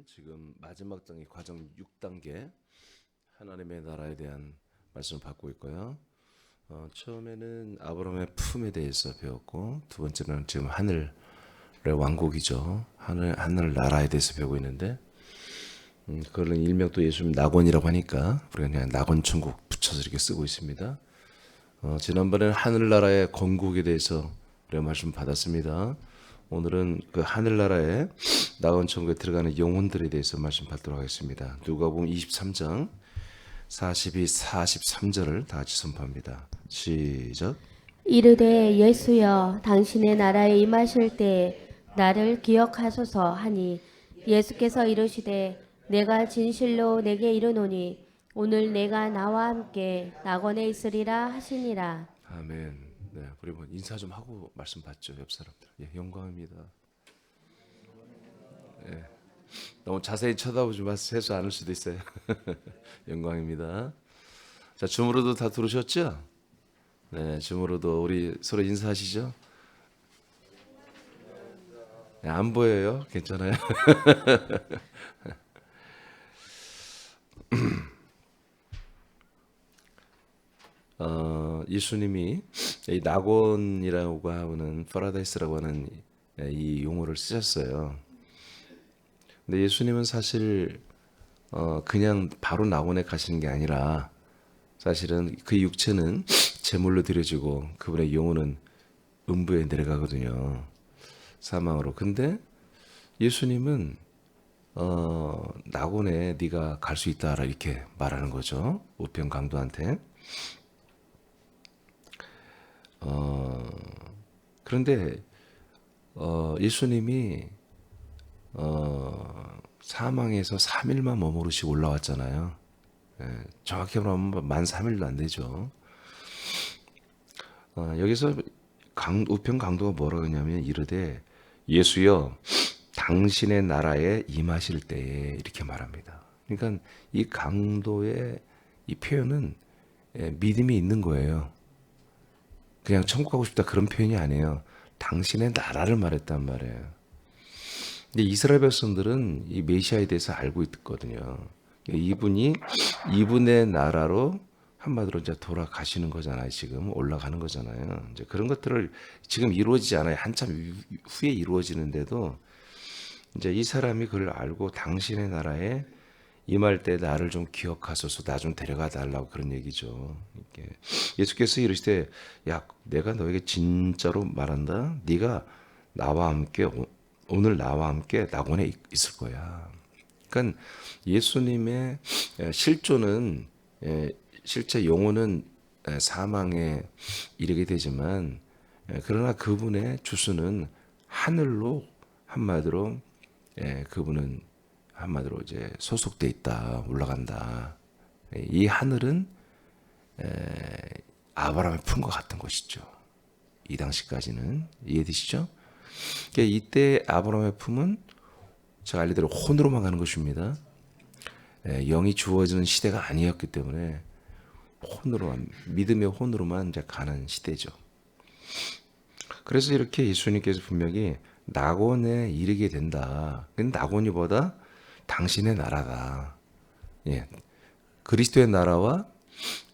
지금 마지막 단계 과정 6단계 하나님의 나라에 대한 말씀을 받고 있고요. 처음에는 아브라함의 품에 대해서 배웠고 두 번째는 지금 하늘의 왕국이죠. 하늘 나라에 대해서 배우고 있는데 그거는 일명 또 예수님 낙원이라고 하니까 우리가 그냥 낙원 천국 붙여서 이렇게 쓰고 있습니다. 지난번에는 하늘나라의 건국에 대해서 우리가 말씀 받았습니다. 오늘은 그 하늘나라의 낙원 천국에 들어가는 영혼들에 대해서 말씀 받도록 하겠습니다. 누가복음 23장 42, 43절을 다 같이 선포합니다. 시작. 이르되 예수여 당신의 나라에 임하실 때 나를 기억하소서 하니 예수께서 이르시되 내가 진실로 내게 이르노니 오늘 내가 나와 함께 낙원에 있으리라 하시니라. 아멘. 네, 우리 뭐 인사 좀 하고 말씀 받죠. 옆 사람들. 예, 영광입니다. 예, 너무 자세히 쳐다보지 마세요. 세수 않을 수도 있어요. 영광입니다. 자, 줌으로도 다 들으셨죠? 네, 줌으로도 우리 서로 인사하시죠? 네, 안 보여요? 괜찮아요? 예수님이 이 낙원이라고 하는 파라다이스라고 하는 이 용어를 쓰셨어요. 근데 예수님은 사실 그냥 바로 낙원에 가시는 게 아니라 사실은 그 육체는 제물로 드려지고 그분의 영혼은 음부에 내려가거든요. 사망으로. 근데 예수님은 낙원에 네가 갈 수 있다 이렇게 말하는 거죠. 우편 강도한테. 그런데 예수님이 사망에서 3일만 머무르시고 올라왔잖아요. 정확히 말하면 만 3일도 안 되죠. 여기서 우편 강도가 뭐라고 하냐면 이르되 예수여 당신의 나라에 임하실 때에 이렇게 말합니다. 그러니까 이 강도의 이 표현은 믿음이 있는 거예요. 그냥 천국 가고 싶다 그런 표현이 아니에요. 당신의 나라를 말했단 말이에요. 근데 이스라엘 백성들은 이 메시아에 대해서 알고 있거든요. 이분이 이분의 나라로 한마디로 이제 돌아가시는 거잖아요. 지금 올라가는 거잖아요. 이제 그런 것들을 지금 이루어지지 않아요. 한참 후에 이루어지는데도 이제 이 사람이 그걸 알고 당신의 나라에 임할 때 나를 좀 기억하소서, 나 좀 데려가 달라고 그런 얘기죠. 이렇게 예수께서 이르시되 야 내가 너에게 진짜로 말한다. 네가 나와 함께 오늘 나와 함께 낙원에 있을 거야. 그러니까 예수님의 실존은 실제 영혼은 사망에 이르게 되지만 그러나 그분의 주수는 하늘로 한마디로 그분은 한마디로 이제 소속돼 있다, 올라간다. 이 하늘은 아브라함의 품과 같은 것이죠. 이 당시까지는 이해되시죠? 그러니까 이때 아브라함의 품은 제가 알려드린 혼으로만 가는 것입니다. 영이 주어지는 시대가 아니었기 때문에 혼으로만 믿음의 혼으로만 이제 가는 시대죠. 그래서 이렇게 예수님께서 분명히 낙원에 이르게 된다. 근데 낙원이 보다 당신의 나라다. 예, 그리스도의 나라와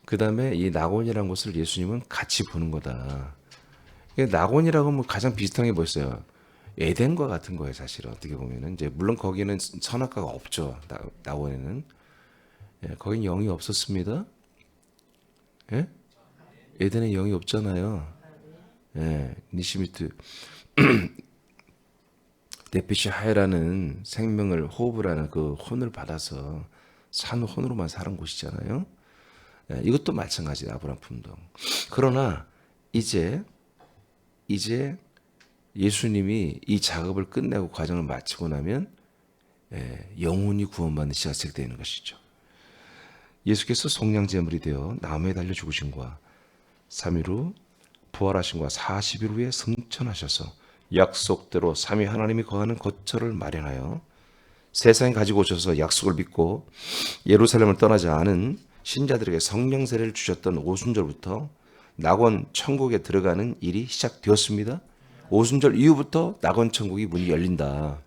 그 다음에 이 낙원이라는 것을 예수님은 같이 보는 거다. 낙원이라고 하면 가장 비슷한 게 뭐였어요? 에덴과 같은 거예요, 사실 어떻게 보면은 이제 물론 거기는 선악과가 없죠. 낙원에는 거긴 영이 없었습니다. 예? 에덴에 영이 없잖아요. 니시미트 네피시 하이라는 생명을 호흡을 하는 그 혼을 받아서 산 혼으로만 사는 곳이잖아요. 이것도 마찬가지다. 아브라함 품도. 그러나 이제 예수님이 이 작업을 끝내고 과정을 마치고 나면 영혼이 구원받는 시가 시작되는 것이죠. 예수께서 속량제물이 되어 나무에 달려 죽으신과 3일 후 부활하신과 40일 후에 승천하셔서 약속대로 삼위 하나님이 거하는 거처를 마련하여 세상에 가지고 오셔서 약속을 믿고 예루살렘을 떠나지 않은 신자들에게 성령 세례를 주셨던 오순절부터 낙원 천국에 들어가는 일이 시작되었습니다. 오순절 이후부터 낙원 천국이 문이 열린다.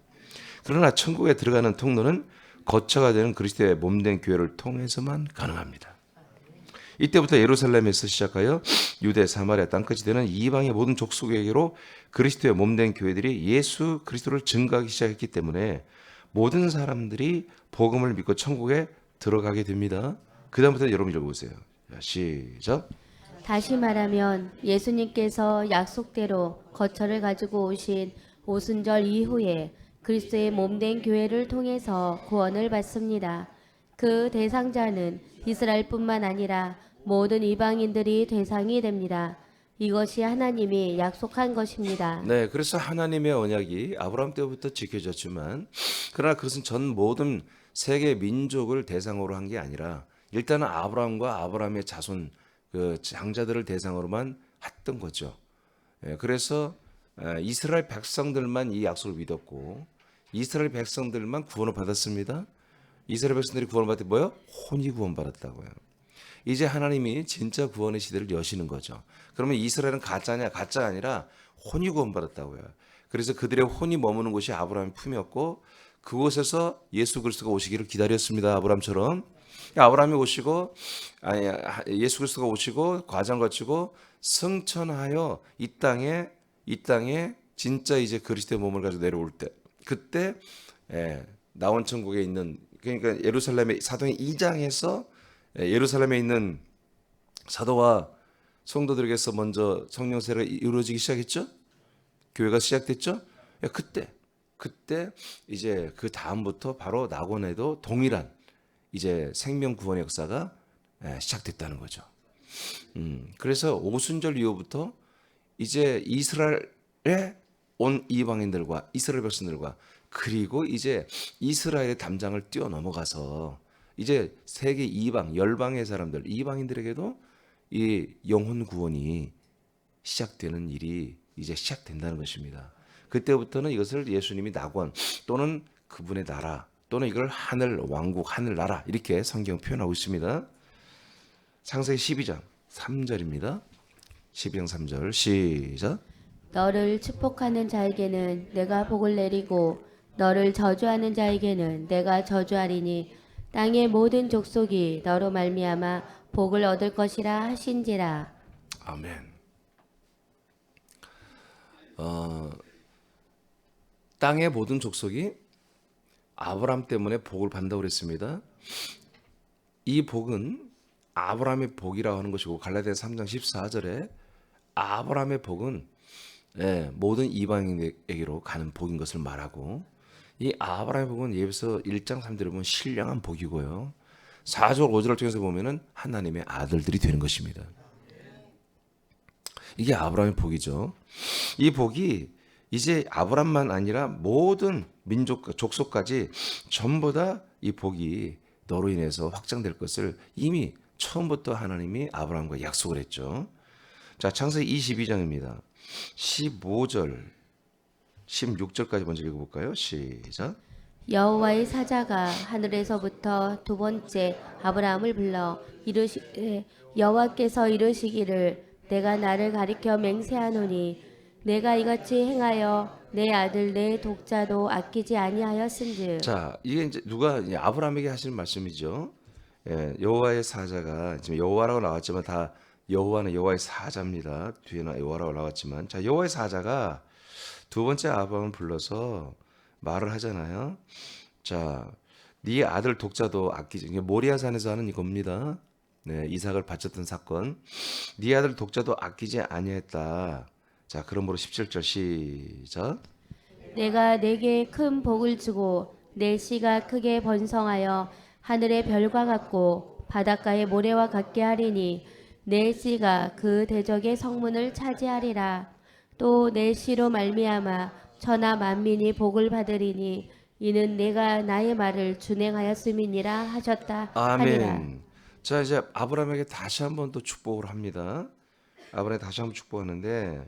그러나 천국에 들어가는 통로는 거처가 되는 그리스도의 몸된 교회를 통해서만 가능합니다. 이때부터 예루살렘에서 시작하여 유대, 사마리아 땅끝이 되는 이방의 모든 족속에게로 그리스도의 몸된 교회들이 예수 그리스도를 증거하기 시작했기 때문에 모든 사람들이 복음을 믿고 천국에 들어가게 됩니다. 그 다음부터 여러분 읽어보세요. 자, 시작. 다시 말하면 예수님께서 약속대로 거처를 가지고 오신 오순절 이후에 그리스도의 몸된 교회를 통해서 구원을 받습니다. 그 대상자는 이스라엘뿐만 아니라 모든 이방인들이 대상이 됩니다. 이것이 하나님이 약속한 것입니다. 네, 그래서 하나님의 언약이 아브라함 때부터 지켜졌지만 그러나 그것은 전 모든 세계 민족을 대상으로 한 게 아니라 일단은 아브라함과 아브라함의 자손 그 장자들을 대상으로만 했던 거죠. 예, 그래서 이스라엘 백성들만 이 약속을 믿었고 이스라엘 백성들만 구원을 받았습니다. 이스라엘 백성들이 구원을 받을 때 뭐요? 혼이 구원받았다고요. 이제 하나님이 진짜 구원의 시대를 여시는 거죠. 그러면 이스라엘은 가짜냐? 가짜 아니라 혼이 구원받았다고요. 그래서 그들의 혼이 머무는 곳이 아브라함의 품이었고 그곳에서 예수 그리스도가 오시기를 기다렸습니다. 아브라함처럼. 아브라함이 오시고 아니 예수 그리스도가 오시고 과정 거치고 승천하여 이 땅에 진짜 이제 그리스도의 몸을 가지고 내려올 때 그때 나온 천국에 있는 그러니까 예루살렘의 사도행 2장에서 예루살렘에 있는 사도와 성도들에게서 먼저 성령 세례가 이루어지기 시작했죠. 교회가 시작됐죠. 그때 이제 그 다음부터 바로 낙원에도 동일한 이제 생명 구원의 역사가 시작됐다는 거죠. 그래서 오순절 이후부터 이제 이스라엘에 온 이방인들과 이스라엘 백성들과 그리고 이제 이스라엘의 담장을 뛰어넘어가서 이제 세계 이방 열방의 사람들 이방인들에게도 이 영혼 구원이 시작되는 일이 이제 시작된다는 것입니다. 그때부터는 이것을 예수님이 낙원 또는 그분의 나라 또는 이걸 하늘 왕국 하늘 나라 이렇게 성경 표현하고 있습니다. 창세기 12장 3절입니다. 12장 3절 시작. 너를 축복하는 자에게는 내가 복을 내리고 너를 저주하는 자에게는 내가 저주하리니 땅의 모든 족속이 너로 말미암아 복을 얻을 것이라 하신지라. 아멘. 땅의 모든 족속이 아브라함 때문에 복을 받는다고 그랬습니다. 이 복은 아브라함의 복이라고 하는 것이고 갈라디아서 3장 14절에 아브라함의 복은 모든 이방인에게로 가는 복인 것을 말하고 이 아브라함의 복은 예배서 1장 3절에 보면 신령한 복이고요. 4절 5절을 통해서 보면은 하나님의 아들들이 되는 것입니다. 이게 아브라함의 복이죠. 이 복이 이제 아브라함만 아니라 모든 민족 족속까지 전부 다 이 복이 너로 인해서 확장될 것을 이미 처음부터 하나님이 아브라함과 약속을 했죠. 자, 창세기 22장입니다. 15절 16절까지 먼저 읽어볼까요? 시작. 여호와의 사자가 하늘에서부터 두 번째 아브라함을 불러 이르시되 여호와께서 이르시기를 내가 나를 가리켜 맹세하노니 내가 이같이 행하여 내 아들 내 독자도 아끼지 아니하였은즉. 자, 이게 이제 누가 아브라함에게 하시는 말씀이죠. 여호와의 사자가 지금 여호와라고 나왔지만 다 여호와는 여호와의 사자입니다. 뒤에는 여호와라고 나왔지만 자 여호와의 사자가 두 번째 아브라함을 불러서 말을 하잖아요. 자, 네 아들 독자도 아끼지. 이게 모리아산에서 하는 이겁니다. 네, 이삭을 바쳤던 사건. 네 아들 독자도 아끼지 아니했다. 자, 그러므로 17절 시작. 내가 내게 큰 복을 주고 내 씨가 크게 번성하여 하늘의 별과 같고 바닷가의 모래와 같게 하리니 내 씨가 그 대적의 성문을 차지하리라. 또 내 씨로 말미암아 천하 만민이 복을 받으리니 이는 내가 나의 말을 준행하였음이니라 하셨다 하니라. 아멘. 자, 이제 아브라함에게 다시 한번 또 축복을 합니다. 아브라함에 다시 한번 축복하는데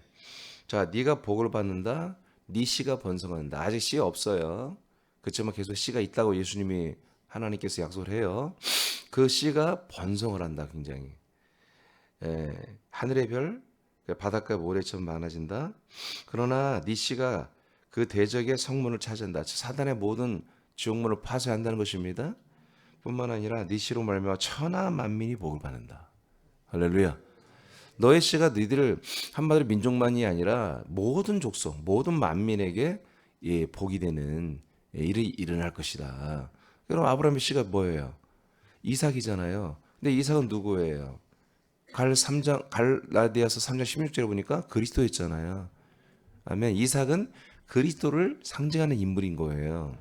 자, 네가 복을 받는다. 네 씨가 번성한다. 아직 씨 없어요. 그렇지만 계속 씨가 있다고 예수님이 하나님께서 약속을 해요. 그 씨가 번성을 한다. 굉장히. 하늘의 별, 바닷가 모래처럼 많아진다. 그러나 네 씨가 그 대적의 성문을 찾은다. 사단의 모든 지옥문을 파쇄한다는 것입니다. 뿐만 아니라 네 씨로 말미암아 천하 만민이 복을 받는다. 할렐루야. 너의 씨가 너희들 한마디로 민족만이 아니라 모든 족속, 모든 만민에게 복이 되는 일이 일어날 것이다. 그럼 아브라함의 씨가 뭐예요? 이삭이잖아요. 근데 이삭은 누구예요? 갈라디아서 3장 16절에 보니까 그리스도였잖아요. 아멘. 이삭은 그리스도를 상징하는 인물인 거예요.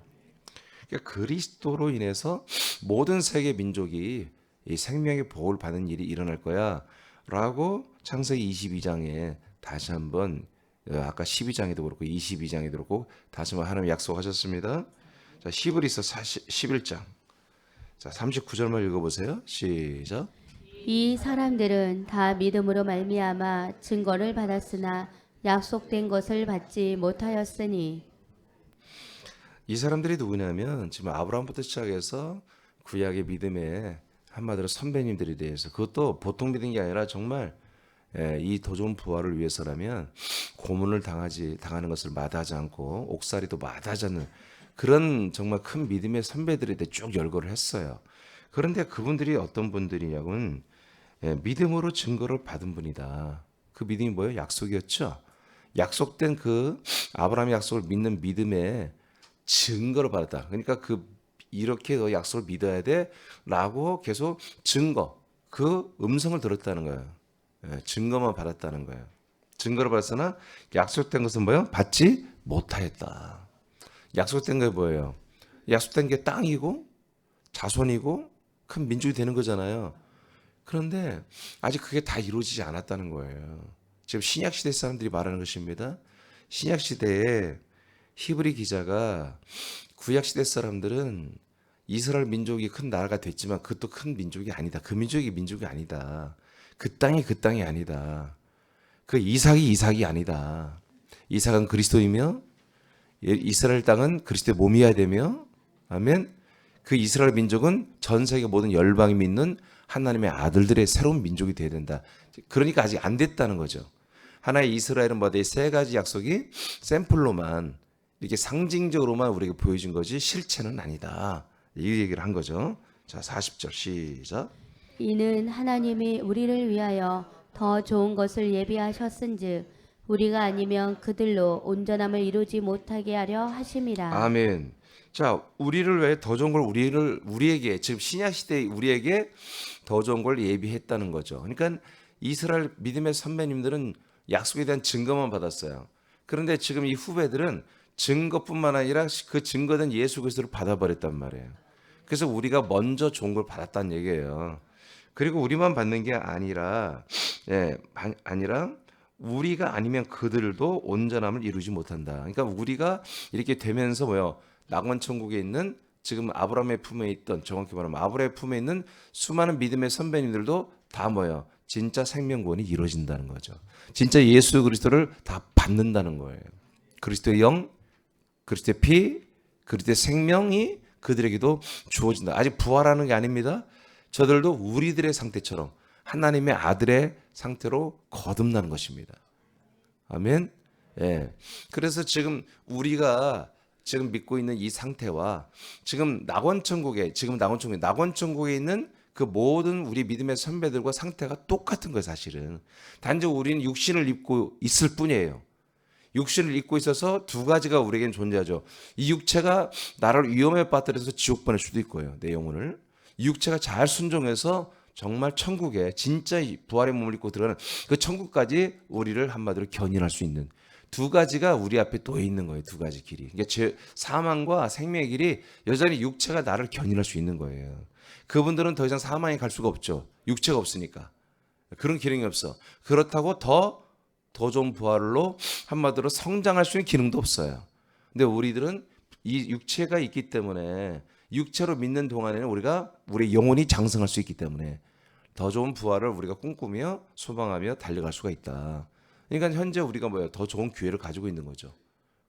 그러니까 그리스도로 인해서 모든 세계 민족이 이 생명의 복을 받는 일이 일어날 거야 라고 창세기 22장에 다시 한번 아까 12장에도 그렇고 22장에도 그렇고 다시 한번 하나님 약속하셨습니다. 자, 히브리서 11장 자 39절만 읽어보세요. 시작. 이 사람들은 다 믿음으로 말미암아 증거를 받았으나 약속된 것을 받지 못하였으니. 이 사람들이 누구냐면 지금 아브라함부터 시작해서 구약의 믿음의 한마디로 선배님들에 대해서 그것도 보통 믿은 게 아니라 정말 이 도전 부활을 위해서라면 고문을 당하는 것을 마다하지 않고 옥살이도 마다하지 않는 그런 정말 큰 믿음의 선배들에 대해 쭉 열거를 했어요. 그런데 그분들이 어떤 분들이냐고는 믿음으로 증거를 받은 분이다. 그 믿음이 뭐예요? 약속이었죠. 약속된 그 아브라함의 약속을 믿는 믿음에 증거를 받았다. 그러니까 이렇게 너 약속을 믿어야 돼라고 계속 증거, 그 음성을 들었다는 거예요. 증거만 받았다는 거예요. 증거를 받았으나 약속된 것은 뭐예요? 받지 못하였다. 약속된 게 뭐예요? 약속된 게 땅이고 자손이고 큰 민족이 되는 거잖아요. 그런데 아직 그게 다 이루어지지 않았다는 거예요. 지금 신약시대 사람들이 말하는 것입니다. 신약시대에 히브리 기자가 구약시대 사람들은 이스라엘 민족이 큰 나라가 됐지만 그것도 큰 민족이 아니다. 그 민족이 민족이 아니다. 그 땅이 아니다. 그 이삭이 아니다. 이삭은 그리스도이며 이스라엘 땅은 그리스도의 몸이어야 되며 아멘. 그 이스라엘 민족은 전 세계 모든 열방이 믿는 하나님의 아들들의 새로운 민족이 되어야 된다. 그러니까 아직 안 됐다는 거죠. 하나의 이스라엘은 뭐다? 이 세 가지 약속이 샘플로만 이렇게 상징적으로만 우리에게 보여진 거지 실체는 아니다. 이 얘기를 한 거죠. 자, 40절 시작. 이는 하나님이 우리를 위하여 더 좋은 것을 예비하셨은즉 우리가 아니면 그들로 온전함을 이루지 못하게 하려 하심이라. 아멘. 자, 우리를 왜 더 좋은 걸 우리에게 지금 신약 시대 우리에게 더 좋은 걸 예비했다는 거죠. 그러니까 이스라엘 믿음의 선배님들은 약속에 대한 증거만 받았어요. 그런데 지금 이 후배들은 증거뿐만 아니라 그 증거된 예수 그리스도를 받아버렸단 말이에요. 그래서 우리가 먼저 좋은 걸 받았다는 얘기예요. 그리고 우리만 받는 게 아니라 우리가 아니면 그들도 온전함을 이루지 못한다. 그러니까 우리가 이렇게 되면서 뭐요? 낙원 천국에 있는 지금 아브라함의 품에 있던 정확히 말하면 아브라함의 품에 있는 수많은 믿음의 선배님들도 다 뭐요? 진짜 생명구원이 이루어진다는 거죠. 진짜 예수 그리스도를 다 받는다는 거예요. 그리스도의 영, 그리스도의 피, 그리스도의 생명이 그들에게도 주어진다. 아직 부활하는 게 아닙니다. 저들도 우리들의 상태처럼 하나님의 아들의 상태로 거듭나는 것입니다. 아멘. 예. 그래서 지금 우리가 지금 믿고 있는 이 상태와 지금 낙원천국에 있는 그 모든 우리 믿음의 선배들과 상태가 똑같은 거예요, 사실은. 단지 우리는 육신을 입고 있을 뿐이에요. 육신을 입고 있어서 두 가지가 우리에게는 존재하죠. 이 육체가 나를 위험에 빠뜨려서 지옥 보낼 수도 있고요, 내 영혼을. 이 육체가 잘 순종해서 정말 천국에 진짜 부활의 몸을 입고 들어가는 그 천국까지 우리를 한마디로 견인할 수 있는 두 가지가 우리 앞에 또 있는 거예요. 두 가지 길이. 그러니까 사망과 생명의 길이 여전히 육체가 나를 견인할 수 있는 거예요. 그분들은 더 이상 사망에 갈 수가 없죠. 육체가 없으니까. 그런 기능이 없어. 그렇다고 더 좋은 부활로 한마디로 성장할 수 있는 기능도 없어요. 근데 우리들은 이 육체가 있기 때문에 육체로 믿는 동안에는 우리 영혼이 장성할 수 있기 때문에 더 좋은 부활을 우리가 꿈꾸며 소망하며 달려갈 수가 있다. 그러니까 현재 우리가 뭐예요? 더 좋은 기회를 가지고 있는 거죠.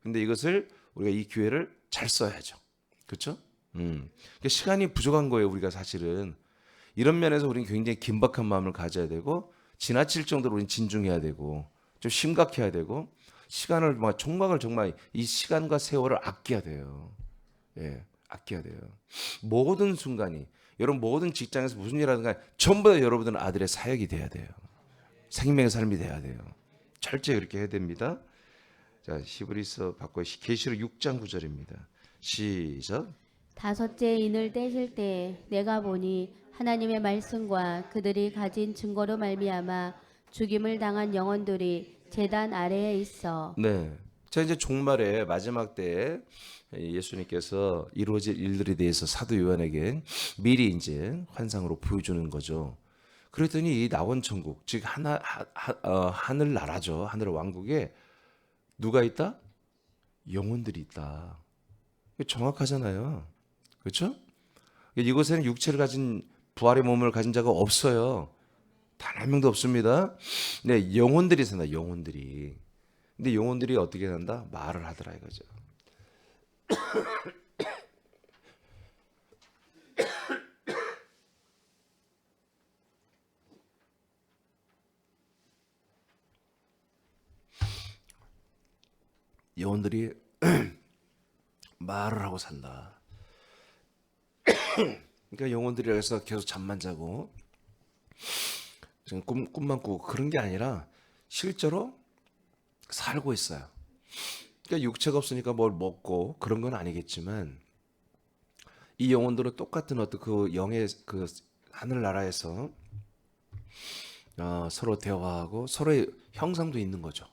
근데 이것을 우리가 이 기회를 잘 써야죠. 그렇죠? 그러니까 시간이 부족한 거예요, 우리가 사실은. 이런 면에서 우리는 굉장히 긴박한 마음을 가져야 되고 지나칠 정도로 우리는 진중해야 되고 좀 심각해야 되고 시간을 총각을 정말 이 시간과 세월을 아껴야 돼요. 예, 아껴야 돼요. 모든 순간이 여러분 모든 직장에서 무슨 일 하든가 전부 다 여러분들은 아들의 사역이 돼야 돼요. 생명의 삶이 돼야 돼요. 철저히 그렇게 해야 됩니다. 자, 히브리서 바꿔 계시록 6장 9절입니다. 시작. 다섯째 인을 떼실 때 내가 보니 하나님의 말씀과 그들이 가진 증거로 말미암아 죽임을 당한 영혼들이 제단 아래에 있어. 네. 자, 이제 종말에 마지막 때에 예수님께서 이루어질 일들에 대해서 사도 요한에게 미리 이제 환상으로 보여주는 거죠. 그랬더니 이 낙원 천국, 즉 하늘 나라죠. 하늘 왕국에 누가 있다? 영혼들이 있다. 정확하잖아요. 그렇죠? 이곳에는 육체를 가진 부활의 몸을 가진 자가 없어요. 단 한 명도 없습니다. 네, 영혼들이 산다. 영혼들이. 근데 영혼들이 어떻게 산다? 말을 하더라 이거죠. 영혼들이 말을 하고 산다. 그러니까 영혼들이 여기서 계속 잠만 자고 지금 꿈만 꾸고 그런 게 아니라 실제로 살고 있어요. 그러니까 육체가 없으니까 뭘 먹고 그런 건 아니겠지만 이 영혼들은 똑같은 어떤 그 영의 그 하늘나라에서 서로 대화하고 서로의 형상도 있는 거죠.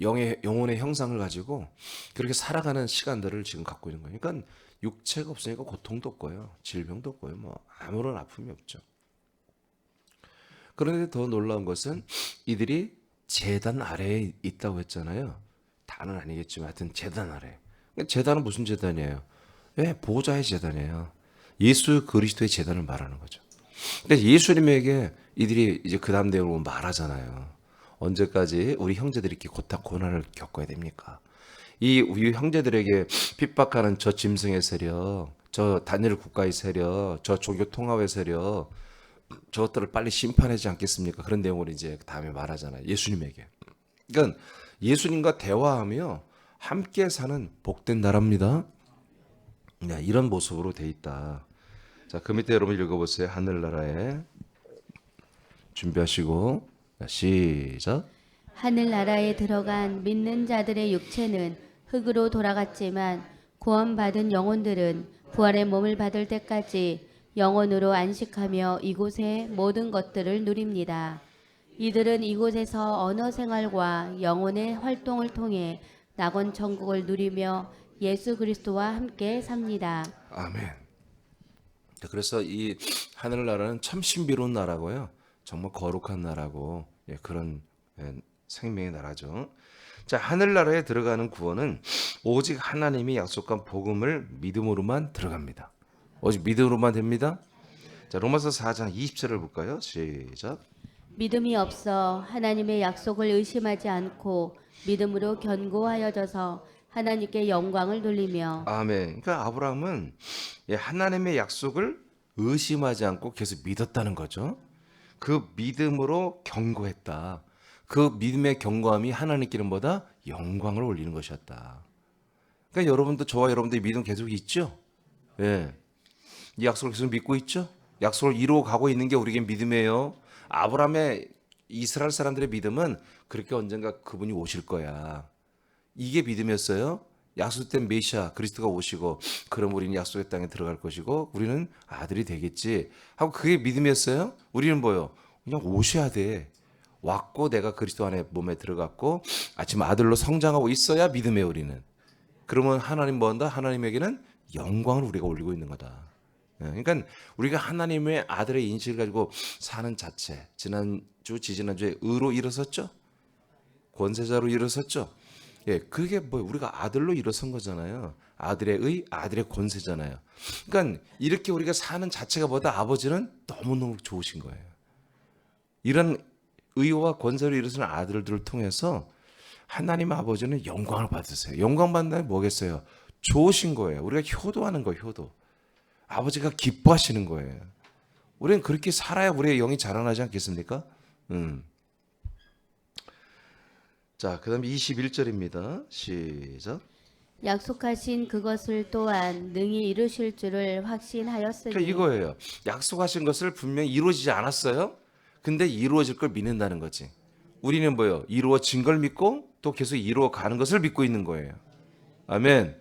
영혼의 형상을 가지고 그렇게 살아가는 시간들을 지금 갖고 있는 거예요. 그러니까 육체가 없으니까 고통도 없고요, 질병도 없고요, 뭐 아무런 아픔이 없죠. 그런데 더 놀라운 것은 이들이 제단 아래에 있다고 했잖아요. 다는 아니겠지만 하여튼 제단 아래. 제단은 무슨 제단이에요? 보좌의 제단이에요. 예수 그리스도의 제단을 말하는 거죠. 근데 예수님에게 이들이 이제 그 다음 내용으로 말하잖아요. 언제까지 우리 형제들이 이렇게 고난을 겪어야 됩니까? 우리 형제들에게 핍박하는 저 짐승의 세력, 저 단일 국가의 세력, 저 종교 통합의 세력, 저것들을 빨리 심판하지 않겠습니까? 그런 내용을 이제 다음에 말하잖아요. 예수님에게. 그러니까 예수님과 대화하며 함께 사는 복된 나라입니다. 네, 이런 모습으로 돼 있다. 자, 그 밑에 여러분 읽어보세요. 하늘나라에 준비하시고 시작. 하늘나라에 들어간 믿는 자들의 육체는 흙으로 돌아갔지만 구원받은 영혼들은 부활의 몸을 받을 때까지 영원으로 안식하며 이곳의 모든 것들을 누립니다. 이들은 이곳에서 언어 생활과 영혼의 활동을 통해 낙원 천국을 누리며 예수 그리스도와 함께 삽니다. 아멘. 그래서 이 하늘나라는 참 신비로운 나라고요. 정말 거룩한 나라고 그런 생명의 나라죠. 자, 하늘나라에 들어가는 구원은 오직 하나님이 약속한 복음을 믿음으로만 들어갑니다. 오직 믿음으로만 됩니다. 자, 로마서 4장 20절을 볼까요? 시작. 믿음이 없어 하나님의 약속을 의심하지 않고 믿음으로 견고하여져서 하나님께 영광을 돌리며. 아멘. 그러니까 아브라함은 하나님의 약속을 의심하지 않고 계속 믿었다는 거죠. 그 믿음으로 견고했다. 그 믿음의 견고함이 하나님께는 뭐다? 영광을 올리는 것이었다. 그러니까 여러분도 저와 여러분들의 믿음 계속 있죠? 예. 이 약속을 계속 믿고 있죠? 약속을 이루어 가고 있는 게 우리에게 믿음이에요. 아브라함의 이스라엘 사람들의 믿음은 그렇게 언젠가 그분이 오실 거야. 이게 믿음이었어요. 약속된 메시아 그리스도가 오시고 그럼 우리는 약속의 땅에 들어갈 것이고 우리는 아들이 되겠지 하고 그게 믿음이었어요. 우리는 뭐요? 그냥 오셔야 돼. 왔고 내가 그리스도 안에 몸에 들어갔고 아침 아들로 성장하고 있어야 믿음이에요. 우리는. 그러면 하나님 뭐 한다? 하나님에게는 영광을 우리가 올리고 있는 거다. 그러니까 우리가 하나님의 아들의 인식을 가지고 사는 자체, 지지난주에 의로 일어섰죠? 권세자로 일어섰죠? 그게 뭐 우리가 아들로 일어선 거잖아요. 아들의 의, 아들의 권세잖아요. 그러니까 이렇게 우리가 사는 자체가 보다 아버지는 너무너무 좋으신 거예요. 이런 의와 권세로 일어서는 아들들을 통해서 하나님 아버지는 영광을 받으세요. 영광 받는다면 뭐겠어요? 좋으신 거예요. 우리가 효도하는 거예요. 효도. 아버지가 기뻐하시는 거예요. 우리는 그렇게 살아야 우리의 영이 자라나지 않겠습니까? 자, 자, 그다음에 21절입니다. 시작. 약속하신 그것을 또한 능히 이루실 줄을 확신하였으니. 그러니까 이거예요. 약속하신 것을 분명히 이루어지지 않았어요. 근데 이루어질 걸 믿는다는 거지. 우리는 뭐예요? 이루어진 걸 믿고 또 계속 이루어 가는 것을 믿고 있는 거예요. 아멘.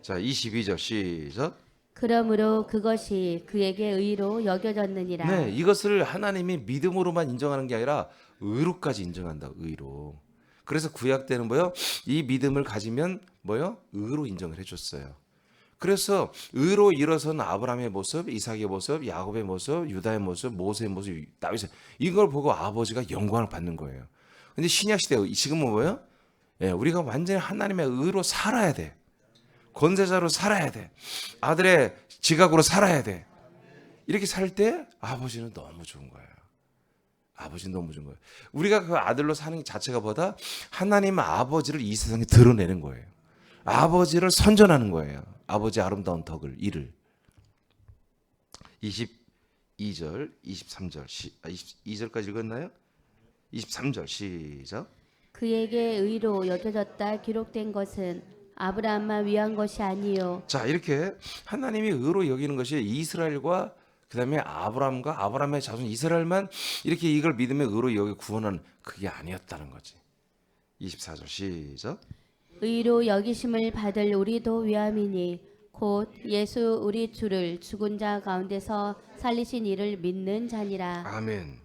자, 22절 시작. 그러므로 그것이 그에게 의로 여겨졌느니라. 네, 이것을 하나님이 믿음으로만 인정하는 게 아니라 의로까지 인정한다. 의로. 그래서 구약 때는 뭐요? 이 믿음을 가지면 뭐요? 의로 인정을 해줬어요. 그래서 의로 일어선 아브라함의 모습, 이삭의 모습, 야곱의 모습, 유다의 모습, 모세의 모습, 다윗의 이걸 보고 아버지가 영광을 받는 거예요. 근데 신약 시대 지금은 뭐예요? 예, 우리가 완전히 하나님의 의로 살아야 돼. 권세자로 살아야 돼. 아들의 지각으로 살아야 돼. 이렇게 살 때 아버지는 너무 좋은 거예요. 아버지는 너무 좋은 거예요. 우리가 그 아들로 사는 자체가 보다 하나님 아버지를 이 세상에 드러내는 거예요. 아버지를 선전하는 거예요. 아버지의 아름다운 덕을, 일을. 22절, 23절, 22절까지 읽었나요? 23절 시작. 그에게 의로 여겨졌다 기록된 것은 아브라함만 위한 것이 아니요. 자, 이렇게 하나님이 의로 여기는 것이 이스라엘과 그다음에 아브라함과 아브라함의 자손 이스라엘만 이렇게 이걸 믿으며 의로 여기 구원하는 그게 아니었다는 거지. 24절 시작. 의로 여기심을 받을 우리도 위함이니 곧 예수 우리 주를 죽은 자 가운데서 살리신 이를 믿는 자니라. 아멘.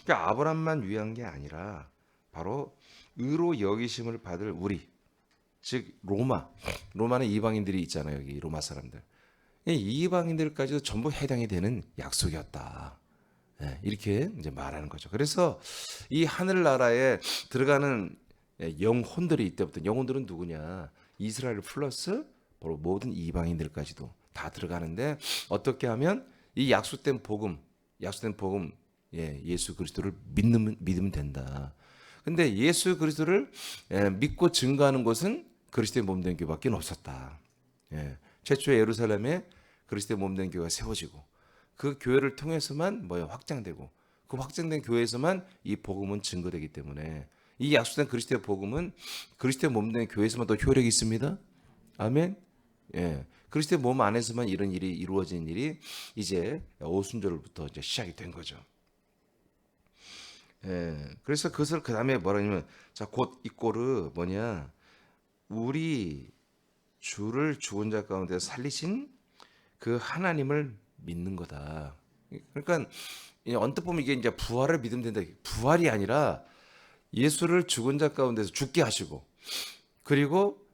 그러니까 아브라함만 위한 게 아니라 바로 의로 여기심을 받을 우리, 즉 로마는 이방인들이 있잖아요. 여기 로마 사람들. 이 이방인들까지도 전부 해당이 되는 약속이었다. 예, 이렇게 이제 말하는 거죠. 그래서 이 하늘나라에 들어가는 영혼들이 이때부터 영혼들은 누구냐? 이스라엘 플러스 바로 모든 이방인들까지도 다 들어가는데 어떻게 하면 이 약속된 복음, 예수 그리스도를 믿으면 된다. 근데 예수 그리스도를 믿고 증거하는 것은 그리스도의 몸된 교회밖에 없었다. 예. 최초의 예루살렘에 그리스도의 몸된 교회가 세워지고 그 교회를 통해서만 확장되고 그 확장된 교회에서만 이 복음은 증거되기 때문에 이 약속된 그리스도의 복음은 그리스도의 몸된 교회에서만 더 효력이 있습니다. 아멘. 예. 그리스도의 몸 안에서만 이런 일이 이루어진 일이 이제 오순절부터 이제 시작이 된 거죠. 예. 그래서 그것을 그 다음에 뭐라냐면 자, 곧 이 꼴은 뭐냐? 우리 주를 죽은 자 가운데 살리신 그 하나님을 믿는 거다. 그러니까 언뜻 보면 이게 이제 부활을 믿으면 된다. 부활이 아니라 예수를 죽은 자 가운데서 죽게 하시고 그리고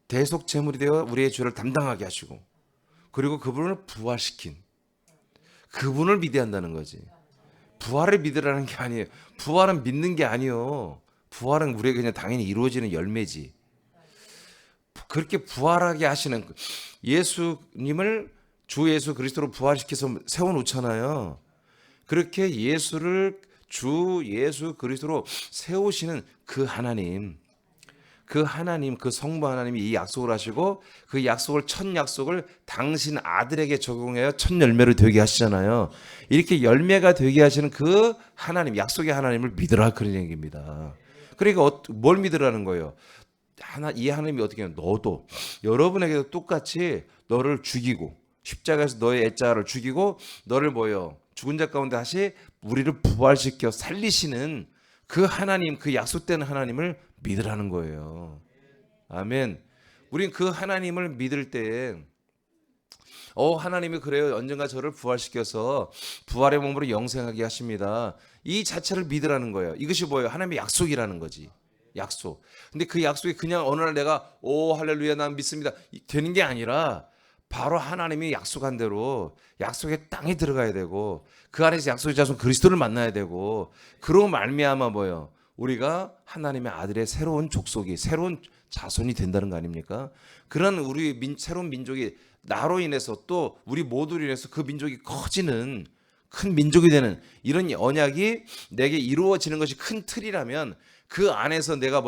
대속 제물이 되어 우리의 죄를 담당하게 하시고 그리고 그분을 부활시킨 그분을 믿어야 한다는 거지. 부활을 믿으라는 게 아니에요. 부활은 믿는 게 아니에요. 부활은 우리에게 그냥 당연히 이루어지는 열매지. 그렇게 부활하게 하시는 예수님을 주 예수 그리스도로 부활시켜서 세워놓잖아요. 그렇게 예수를 주 예수 그리스도로 세우시는 그 하나님, 그 성부 하나님이 이 약속을 하시고 그 약속을 첫 약속을 당신 아들에게 적용하여 첫 열매를 되게 하시잖아요. 이렇게 열매가 되게 하시는 그 하나님, 약속의 하나님을 믿으라 그런 얘기입니다. 그러니까 뭘 믿으라는 거예요? 이 하나님이 어떻게 해요? 너도 여러분에게도 똑같이 너를 죽이고 십자가에서 너의 애자를 죽이고 너를 죽은 자 가운데 다시 우리를 부활시켜 살리시는 그 하나님, 그 약속된 하나님을 믿으라는 거예요. 아멘. 우린 그 하나님을 믿을 때 하나님이 그래요. 언젠가 저를 부활시켜서 부활의 몸으로 영생하게 하십니다. 이 자체를 믿으라는 거예요. 이것이 뭐예요? 하나님의 약속이라는 거지. 약속. 근데 그 약속이 그냥 어느 날 내가 할렐루야 난 믿습니다 되는 게 아니라 바로 하나님이 약속한 대로 약속의 땅에 들어가야 되고 그 안에서 약속의 자손 그리스도를 만나야 되고 그로 말미암아 우리가 하나님의 아들의 새로운 족속이 새로운 자손이 된다는 거 아닙니까? 그런 우리 새로운 민족이 나로 인해서 또 우리 모두로 인해서 그 민족이 커지는 큰 민족이 되는 이런 언약이 내게 이루어지는 것이 큰 틀이라면 그 안에서 내가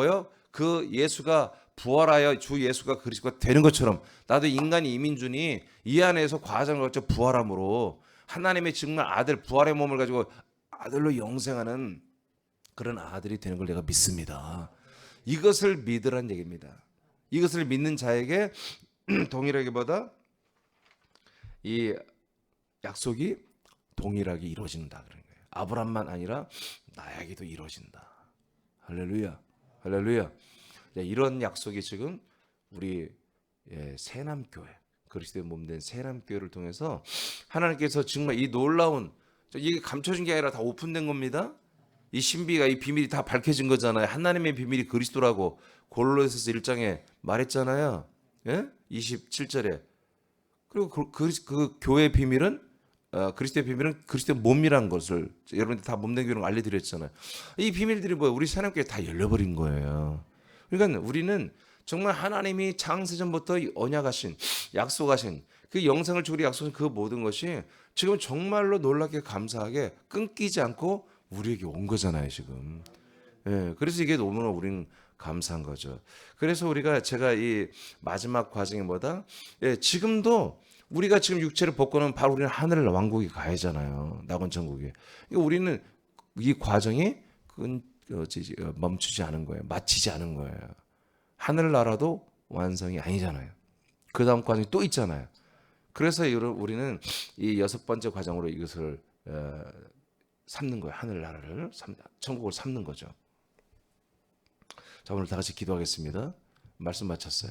그 예수가 부활하여 주 예수가 그리스도가 되는 것처럼 나도 인간이 이민준이 이 안에서 과정을 거쳐 부활함으로 하나님의 정말 아들 부활의 몸을 가지고 아들로 영생하는 그런 아들이 되는 걸 내가 믿습니다. 이것을 믿으란 얘기입니다. 이것을 믿는 자에게 동일하기보다 이 약속이 동일하게 이루어진다 그런 거예요. 아브람만 아니라 나에게도 이루어진다. 할렐루야, 할렐루야. 이런 약속이 지금 우리 새남교회, 그리스도의 몸된 새남교회를 통해서 하나님께서 정말 이 놀라운, 이게 감춰진 게 아니라 다 오픈된 겁니다. 이 신비가, 이 비밀이 다 밝혀진 거잖아요. 하나님의 비밀이 그리스도라고 골로새서 1장에 말했잖아요. 예? 27절에. 그리고 그 교회의 비밀은 그리스도의 비밀은 그리스도의 몸이란 것을 여러분들 다 몸된 교회를 알려드렸잖아요. 이 비밀들이 뭐예요? 우리 사람께 다 열려버린 거예요. 그러니까 우리는 정말 하나님이 창세전부터 언약하신, 약속하신 그 영생을 주기로 약속하신 그 모든 것이 지금 정말로 놀랍게 감사하게 끊기지 않고 우리에게 온 거잖아요, 지금. 예, 그래서 이게 너무나 우리는 감사한 거죠. 그래서 제가 이 마지막 과정이 뭐다? 예, 지금도 우리가 지금 육체를 벗고는 바로 우리는 하늘 왕국에 가야잖아요. 낙원 천국에. 그러니까 우리는 이 과정이 멈추지 않은 거예요. 마치지 않은 거예요. 하늘나라도 완성이 아니잖아요. 그 다음 과정이 또 있잖아요. 그래서 우리는 이 6번째 과정으로 이것을 삼는 거예요. 하늘나라를, 천국을 삼는 거죠. 자, 오늘 다 같이 기도하겠습니다. 말씀 마쳤어요.